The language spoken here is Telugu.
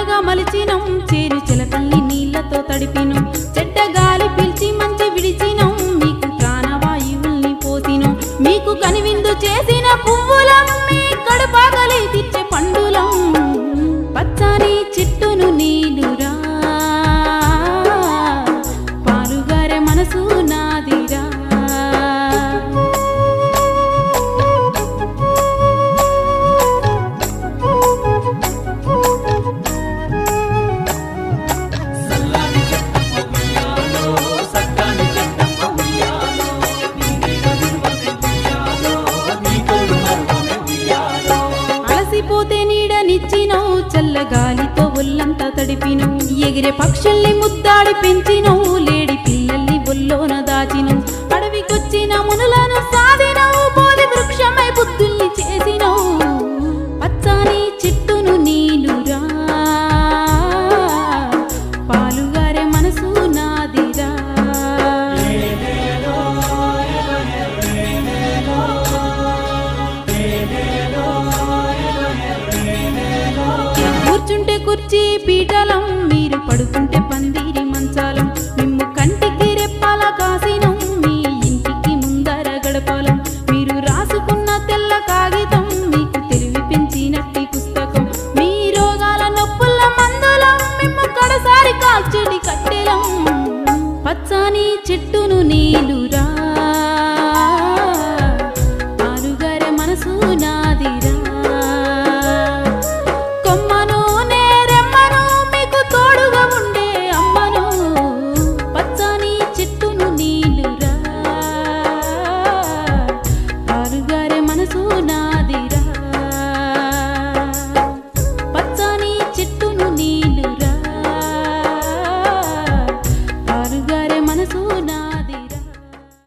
కమ్మగా మలిచినం చేరు చిలకల్ని నీళ్లతో తడిపినం చెడ్డ గాలి పిలిచి మంచి విడిచినం మీకు ప్రాణవాయువుల్ని పోసినం మీకు కనివిందు చేసిన పువ్వులం మీ కడుపాగలి తిచ్చే పండులం పచ్చని చెట్టును నీలురా పాలుగారే మనసు నాదిరా అలసిపోతే నీడనిచ్చినవు చల్లగాలితో ఒళ్ళంతా తడిపినవు ఎగిరే పక్షుల్ని ముద్దాడి పెంచినవు లేడి పిల్లల్ని ఒల్లోన దాచినవు అడవికొచ్చిన మునులను సాధినవు బోధి వృక్షమై బుద్ధుల్ని చేసినవు పచ్చని చెట్టును నీలురా పాలుగారే మనసు నాదిరా కూర్చుంటే కుర్చీ పీఠలం మీరు పడుకుంటే పందిరి మంచాలం మిమ్ము కంటికి రెప్పాల కాసి